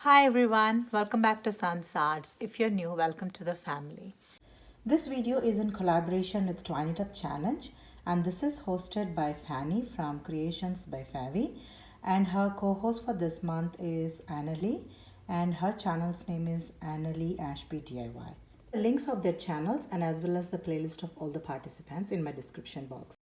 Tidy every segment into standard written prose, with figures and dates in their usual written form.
Hi everyone, welcome back to Sun's Arts. If you're new, welcome to the family. This video is in collaboration with Twine It Up Challenge, and this is hosted by Fanny from Creations by Favi, and her co-host for this month is Annalee, and her channel's name is Annalee Ashby DIY. The links of their channels and as well as the playlist of all the participants in my description box.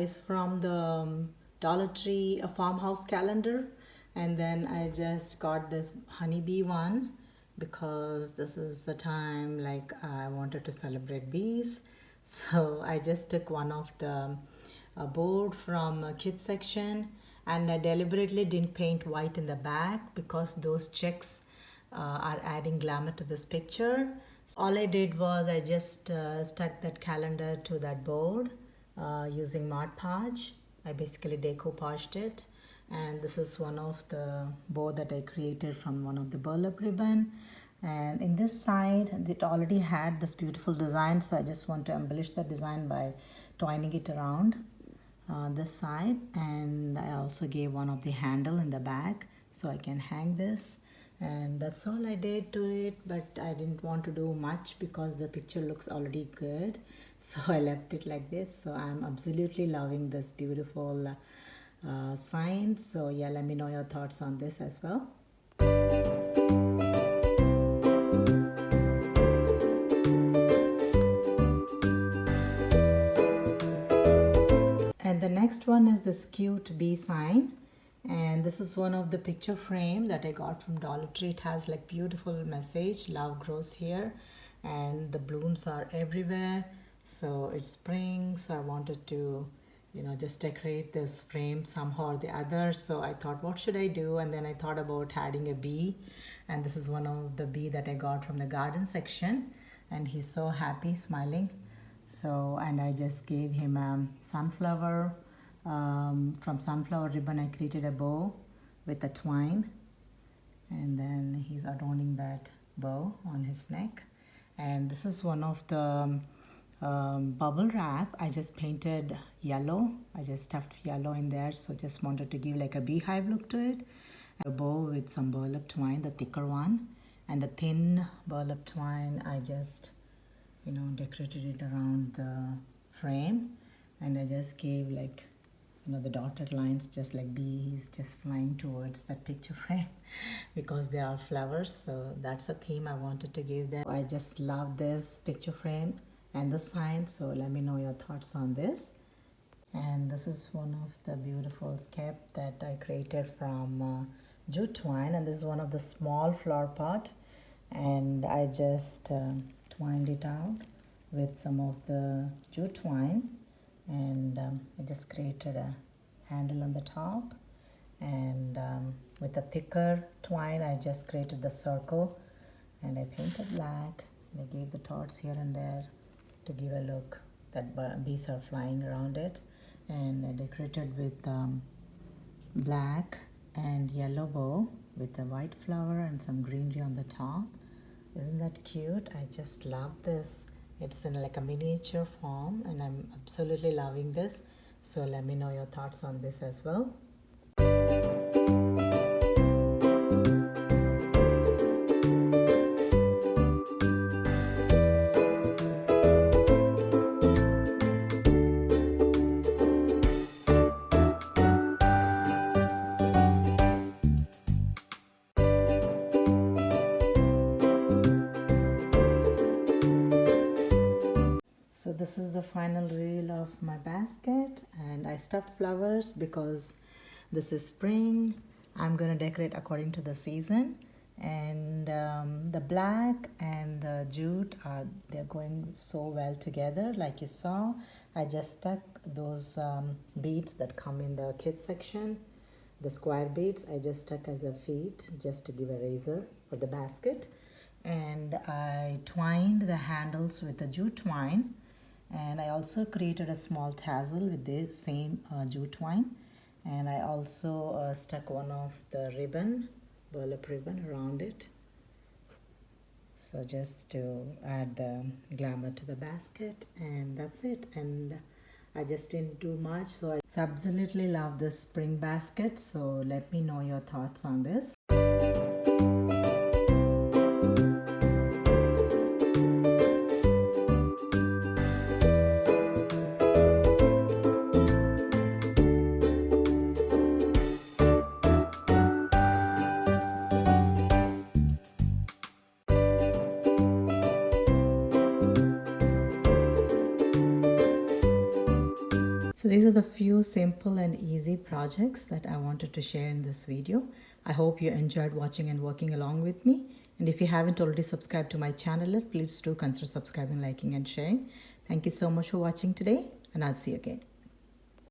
is from the Dollar Tree a farmhouse calendar, and then I just got this honeybee one because this is the time like I wanted to celebrate bees. So I just took one of the board from kids section, and I deliberately didn't paint white in the back because those checks are adding glamour to this picture. So all I did was I just stuck that calendar to that board using Mod Podge. I basically decoupaged it, and this is one of the board that I created from one of the burlap ribbon. And in this side it already had this beautiful design, so I just want to embellish the design by twining it around this side. And I also gave one of the handle in the back so I can hang this, and that's all I did to it. But I didn't want to do much because the picture looks already good, so I left it like this. So I'm absolutely loving this beautiful sign. So yeah, let me know your thoughts on this as well. And the next one is this cute bee sign, and this is one of the picture frame that I got from Dollar Tree. It has like beautiful message, love grows here, and the blooms are everywhere. So it's spring, so I wanted to just decorate this frame somehow or the other. So I thought, what should I do? And then I thought about adding a bee, and this is one of the bee that I got from the garden section, and he's so happy, smiling. So, and I just gave him a sunflower. From sunflower ribbon I created a bow with a twine, and then he's adorning that bow on his neck. And this is one of the bubble wrap. I just painted yellow. I just stuffed yellow in there, so just wanted to give like a beehive look to it. A bow with some burlap twine, the thicker one, and the thin burlap twine I just decorated it around the frame. And I just gave like the dotted lines, just like bees just flying towards that picture frame because they are flowers. So that's a theme I wanted to give them. I just love this picture frame and the sign, so let me know your thoughts on this. And this is one of the beautiful scape that I created from jute twine, and this is one of the small flower pot, and I just twined it out with some of the jute twine, and I just created a handle on the top, and with the thicker twine I just created the circle, and I painted black, and I gave the dots here and there to give a look that bees are flying around it. And I decorated with black and yellow bow with a white flower and some greenery on the top. Isn't that cute? I just love this. It's in like a miniature form, and I'm absolutely loving this. So let me know your thoughts on this as well. So this is the final reel of my basket, and I stuffed flowers because this is spring. I'm gonna decorate according to the season, and the black and the jute they're going so well together. Like you saw, I just stuck those beads that come in the kids section, the square beads. I just stuck as a feet just to give a razor for the basket, and I twined the handles with the jute twine. And I also created a small tassel with the same jute twine, and I also stuck one of the ribbon, burlap ribbon, around it, so just to add the glamour to the basket. And that's it. And I just didn't do much, so I absolutely love this spring basket. So let me know your thoughts on this. So these are the few simple and easy projects that I wanted to share in this video. I hope you enjoyed watching and working along with me. And if you haven't already subscribed to my channel, please do consider subscribing, liking and sharing. Thank you so much for watching today, and I'll see you again.